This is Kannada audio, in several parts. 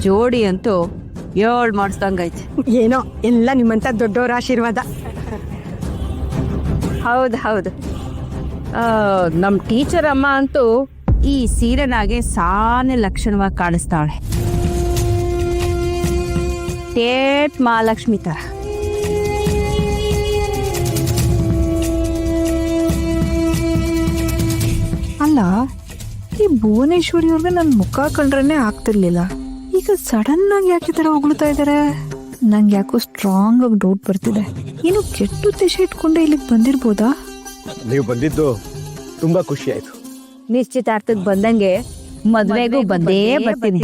ಜೋಡಿ ಅಂತೂ 7 ಮಾಡಿಸ್ದಂಗೈತೆ. ಏನೋ ಎಲ್ಲ ನಿಮ್ಮಂತ ದೊಡ್ಡವರ ಆಶೀರ್ವಾದ. ಹೌದು ನಮ್ಮ ಟೀಚರ್ ಅಮ್ಮ ಅಂತೂ ಈ ಸೀರೆನಾಗೆ ಸಾನೆ ಲಕ್ಷಣವಾಗಿ ಕಾಣಿಸ್ತಾಳೆ. ಟೇಟ್ ಮಹಾಲಕ್ಷ್ಮಿ ತರ. ಅಲ್ಲ, ಈ ಭುವನೇಶ್ವರಿ ಅವ್ರಿಗೆ ನನ್ನ ಮುಖ ಕಂಡ್ರೆ ಆಗ್ತಿರ್ಲಿಲ್ಲ. ಈಗ ಸಡನ್ ಆಗಿ ಯಾಕೆ ಈ ತರ ಹೊಗಳ್ತಾ ಇದಾರೆ? ನಂಗೆ ಯಾಕೋ ಸ್ಟ್ರಾಂಗ್ ಆಗಿ ಡೌಟ್ ಬರ್ತಿದೆ. ಏನು ಕೆಟ್ಟ ಉದ್ದೇಶ ಇಟ್ಕೊಂಡೆ ಇಲ್ಲಿಗೆ ಬಂದಿರ್ಬೋದಾ? ನೀವು ಬಂದಿದ್ದು ತುಂಬಾ ಖುಷಿ ಆಯ್ತು. ನಿಶ್ಚಿತಾರ್ಥಕ್ಕೆ ಬಂದಂಗೆ ಮದ್ವೆಗೂ ಬಂದೇ ಬರ್ತೀನಿ.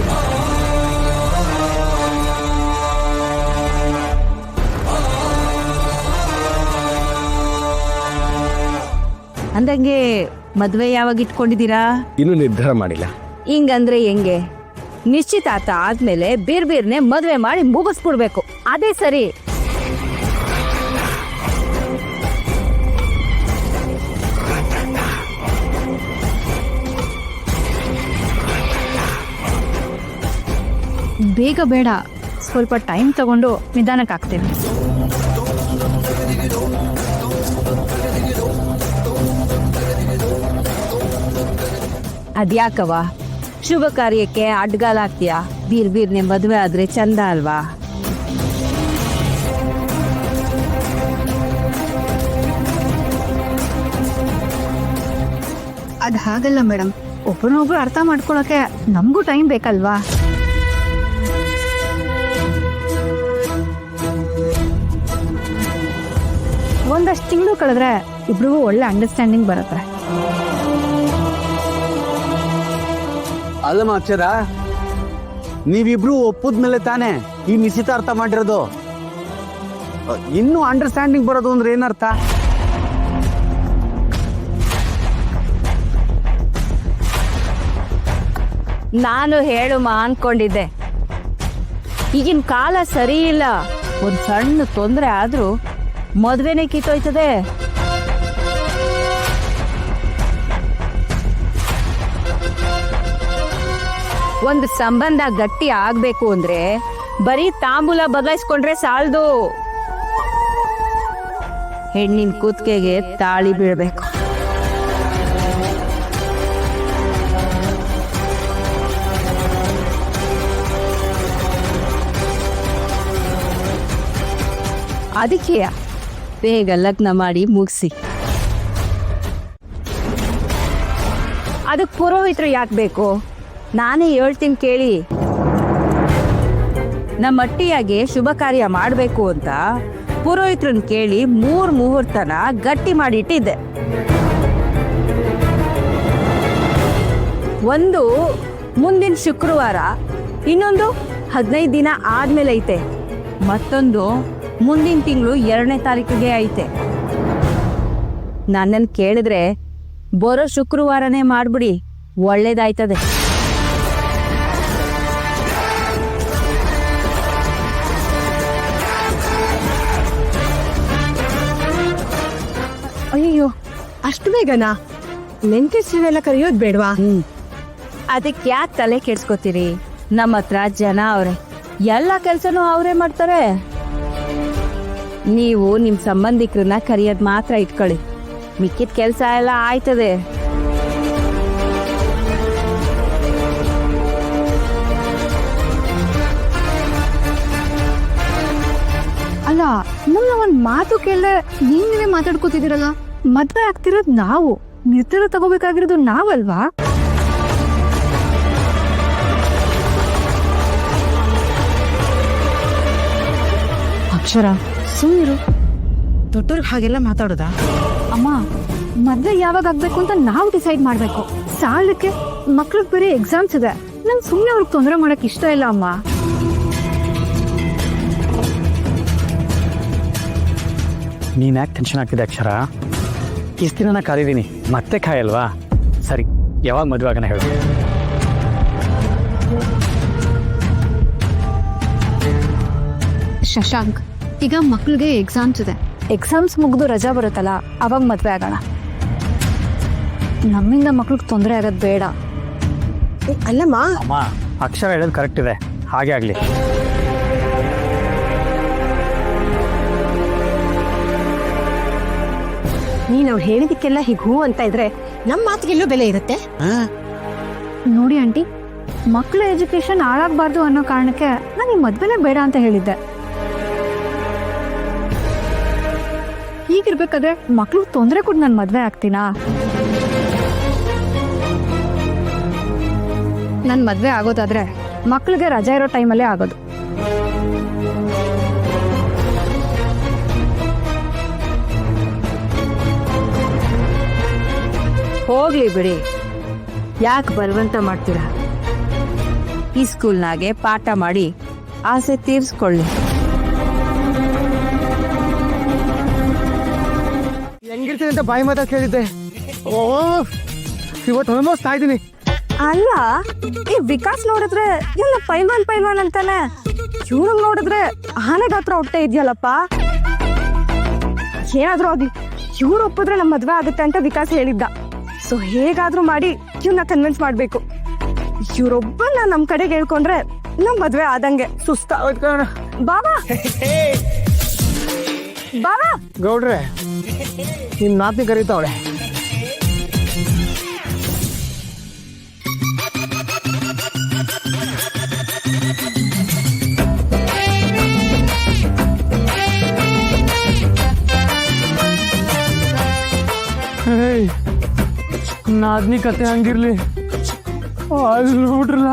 ಅಂದಂಗೆ ಮದ್ವೆ ಯಾವಾಗ ಇಟ್ಕೊಂಡಿದ್ದೀರಾ? ಇನ್ನೂ ನಿರ್ಧಾರ ಮಾಡಿಲ್ಲ. ಹಿಂಗಂದ್ರೆ ಹೆಂಗೆ? ನಿಶ್ಚಿತಾರ್ಥ ಆದ್ಮೇಲೆ ಬೇರ್ಬೇರ್ನೆ ಮದ್ವೆ ಮಾಡಿ ಮುಗಿಸ್ಬಿಡ್ಬೇಕು, ಅದೇ ಸರಿ. ಬೇಗ ಬೇಡ, ಸ್ವಲ್ಪ ಟೈಮ್ ತಗೊಂಡು ನಿಧಾನಕ್ಕೆ ಆಗ್ತೇವೆ. ಅದ್ಯಾಕವ ಶುಭ ಕಾರ್ಯಕ್ಕೆ ಅಡ್ಗಾಲ ಹಾಕ್ತೀಯಾ? ಬೀರ್ನೆ ಮದ್ವೆ ಆದ್ರೆ ಚಂದ ಅಲ್ವಾ? ಅದು ಹಾಗಲ್ಲ ಮೇಡಮ್, ಒಬ್ಬರನ್ನೊಬ್ರು ಅರ್ಥ ಮಾಡ್ಕೊಳಕ್ಕೆ ನಮಗೂ ಟೈಮ್ ಬೇಕಲ್ವಾ? ಒಂದಷ್ಟು ತಿಂಗಳು ಕಳೆದ್ರೆ ಇಬ್ರಿಗೂ ಒಳ್ಳೆ ಅಂಡರ್ಸ್ಟ್ಯಾಂಡಿಂಗ್ ಬರುತ್ತೆ. ಅಲ್ಲಮ್ಮ ಅಕ್ಷರ, ನೀವಿಬ್ರು ಒಪ್ಪದ್ಮೇಲೆ ತಾನೇ ಈ ನಿಶ್ಚಿತಾರ್ಥ ಮಾಡಿರೋದು. ಇನ್ನೂ ಅಂಡರ್ಸ್ಟ್ಯಾಂಡಿಂಗ್ ಬರೋದು ಅಂದ್ರೆ ಏನರ್ಥ? ನಾನು ಹೇಳುಮ ಅನ್ಕೊಂಡಿದ್ದೆ. ಈಗಿನ ಕಾಲ ಸರಿ ಇಲ್ಲ. ಒಂದ್ ಸಣ್ಣ ತೊಂದರೆ ಆದ್ರೂ ಮದ್ವೆನೇ ಕಿತ್ತೋಯ್ತದೆ. ಒಂದು ಸಂಬಂಧ ಗಟ್ಟಿ ಆಗ್ಬೇಕು ಅಂದ್ರೆ ಬರೀ ತಾಂಬೂಲ ಬದಲಾಯಿಸ್ಕೊಂಡ್ರೆ ಸಾಲದು. ಹೆಣ್ಣಿನ ಕೂತ್ಕೆಗೆ ತಾಳಿ ಬೀಳ್ಬೇಕು. ಅದಕ್ಕೆ ಬೇಗ ಲಗ್ನ ಮಾಡಿ ಮುಗಿಸಿ. ಅದಕ್ಕೆ ಪುರೋಹಿತರು ಯಾಕೆ ಬೇಕು? ನಾನೇ ಹೇಳ್ತೀನಿ ಕೇಳಿ. ನಮ್ಮ ಅಟ್ಟಿಯಾಗೆ ಶುಭ ಕಾರ್ಯ ಮಾಡಬೇಕು ಅಂತ ಪುರೋಹಿತ್ರನ್ ಕೇಳಿ 3 ಮುಹೂರ್ತನ ಗಟ್ಟಿ ಮಾಡಿಟ್ಟಿದ್ದೆ. ಒಂದು ಮುಂದಿನ ಶುಕ್ರವಾರ, ಇನ್ನೊಂದು 15 ದಿನ ಆದ್ಮೇಲೆ ಐತೆ, ಮತ್ತೊಂದು ಮುಂದಿನ ತಿಂಗಳು 2ನೇ ತಾರೀಕಿಗೆ ಐತೆ. ನನ್ನನ್ನು ಕೇಳಿದ್ರೆ ಬರೋ ಶುಕ್ರವಾರನೇ ಮಾಡ್ಬಿಡಿ, ಒಳ್ಳೇದಾಯ್ತದೆ. ಅಯ್ಯೋ, ಅಷ್ಟು ಬೇಗನಾ? ನೆಂಟಿಸ್ರೆಲ್ಲ ಕರೆಯೋದು ಬೇಡವಾ? ಅದಕ್ಕೆ ಯಾಕೆ ತಲೆ ಕೆಡ್ಸ್ಕೊತೀರಿ? ನಮ್ಮ ಹತ್ರ ಜನ ಅವ್ರೆ, ಎಲ್ಲ ಕೆಲ್ಸನೂ ಅವರೇ ಮಾಡ್ತಾರೆ. ನೀವು ನಿಮ್ ಸಂಬಂಧಿಕರನ್ನ ಕರೆಯೋದ್ ಮಾತ್ರ ಇಟ್ಕೊಳ್ಳಿ, ಮಿಕ್ಕಿದ ಕೆಲ್ಸ ಎಲ್ಲ ಆಯ್ತದೆ. ಅಲ್ಲ, ನಮ್ಮ ಒಂದ್ ಮಾತು ಕೇಳಿದ್ರೆ ನೀವೇ ಮಾತಾಡ್ಕೋತಿದ್ದೀರಲ್ಲ. ಮದ್ವೆ ಆಗ್ತಿರೋದು ನಾವು, ನಿರ್ಧಾರ ತಗೋಬೇಕಾಗಿರೋದು ನಾವಲ್ವಾ? ಅಕ್ಷರ, ಸುಮ್ಮನಿರು. ದೊಡ್ಡವ್ರಿಗೆ ಹಾಗೆಲ್ಲ ಮಾತಾಡೋದಾ? ಅಮ್ಮ, ಮದ್ವೆ ಯಾವಾಗ ಆಗ್ಬೇಕು ಅಂತ ನಾವು ಡಿಸೈಡ್ ಮಾಡ್ಬೇಕು. ಸಾಲಕ್ಕೆ ಮಕ್ಳಿಗೆ ಬೇರೆ ಎಕ್ಸಾಮ್ಸ್ ಇದೆ. ನಂಗೆ ಸುಮ್ಮನೆ ಅವ್ರಿಗೆ ತೊಂದರೆ ಮಾಡಕ್ ಇಷ್ಟ ಇಲ್ಲ ಅಮ್ಮ. ನೀನ್ ಯಾಕೆ ಟೆನ್ಷನ್ ಆಗ್ತಿದೆ ಅಕ್ಷರ? ಇಷ್ಟು ದಿನ ಕಾದಿದ್ದೀನಿ, ಮತ್ತೆ ಕಾಯಲ್ವಾ? ಸರಿ, ಯಾವಾಗ ಮದುವೆ ಆಗೋಣ ಹೇಳು. ಶಶಾಂಕ್, ಈಗ ಮಕ್ಳಿಗೆ ಎಕ್ಸಾಮ್ಸ್ ಇದೆ. ಎಕ್ಸಾಮ್ಸ್ ಮುಗಿದು ರಜಾ ಬರುತ್ತಲ್ಲ, ಅವಾಗ ಮದ್ವೆ ಆಗೋಣ. ನಮ್ಮಿಂದ ಮಕ್ಳಿಗೆ ತೊಂದರೆ ಆಗೋದು ಬೇಡ. ಅಲ್ಲಮ್ಮ, ಅಮ್ಮ, ಅಕ್ಷರ ಹೇಳೋದು ಕರೆಕ್ಟ್ ಇದೆ. ಹಾಗೆ ಆಗಲಿ. ನೀನ್ ಅವ್ರು ಹೇಳಿದಕ್ಕೆಲ್ಲ ಹೀಗೆ ಹೂ ಅಂತ ಇದ್ರೆ ನಮ್ಮ ಮಾತಿಗೆಲ್ಲೂ ಬೆಲೆ ಇರುತ್ತೆ. ನೋಡಿ ಆಂಟಿ, ಮಕ್ಕಳ ಎಜುಕೇಶನ್ ಹಾಳಾಗಬಾರ್ದು ಅನ್ನೋ ಕಾರಣಕ್ಕೆ ನಾನು ಈ ಮದ್ವೆನೇ ಬೇಡ ಅಂತ ಹೇಳಿದ್ದೆ. ಹೀಗಿರ್ಬೇಕಾದ್ರೆ ಮಕ್ಳು ತೊಂದರೆ ಕೊಟ್ಟು ನಾನು ಮದ್ವೆ ಆಗ್ತೀನಾ? ನನ್ನ ಮದ್ವೆ ಆಗೋದಾದ್ರೆ ಮಕ್ಳಿಗೆ ರಜಾ ಇರೋ ಟೈಮಲ್ಲೇ ಆಗೋದು. ಹೋಗ್ಲಿ ಬಿಡಿ, ಯಾಕೆ ಬಲವಂತ ಮಾಡ್ತೀರಾ? ಈ ಸ್ಕೂಲ್ನಾಗೆ ಪಾಠ ಮಾಡಿ ಆಸೆ ತೀರ್ಸ್ಕೊಳ್ಳಿ. ಹೆಂಗಿರ್ತೀನಿ ಅಂತ ಬಾಯಿ ಮಾತಾ ಕೇಳಿದ್ದೆ. ಓ, ಇವತ್ತು ಆಲ್ಮೋಸ್ಟ್ ಆಯ್ತೀನಿ. ಅಲ್ಲ, ಈ ವಿಕಾಸ್ ನೋಡಿದ್ರೆ ಎಲ್ಲ ಪೈಲ್ವಾನ್ ಅಂತಾನೆ, ಇವ್ರು ನೋಡಿದ್ರೆ ಆನೆಗ ಹತ್ರ ಹೊಟ್ಟೆ ಇದೆಯಲ್ಲಪ್ಪ. ಏನಾದ್ರೂ ಆಗ್ಲಿ, ಇವ್ರು ಒಪ್ಪಿದ್ರೆ ನಮ್ಮ ಮದ್ವೆ ಆಗುತ್ತೆ ಅಂತ ವಿಕಾಸ್ ಹೇಳಿದ್ದ. ಸೊ ಹೇಗಾದ್ರೂ ಮಾಡಿ ಇವ್ರನ್ನ ಕನ್ವಿನ್ಸ್ ಮಾಡ್ಬೇಕು. ಇವ್ರೊಬ್ಬನ ನಮ್ ಕಡೆಗೆ ಹೇಳ್ಕೊಂಡ್ರೆ ನಮ್ ಮದ್ವೆ ಆದಂಗೆ. ಸುಸ್ತಾಗೋಯ್ತು ಕಣ. ಬಾಬಾ ಬಾಬಾ, ಗೌಡ್ರೆ, ನಿಮ್ ನಾತಿ ಕರೀತಾವಳೆ. ನಾದ್ನಿ ಕತೆ ಹಂಗಿರ್ಲಿ, ಅಲ್ಲಿ ಬಿಡ್ರಲ್ಲ.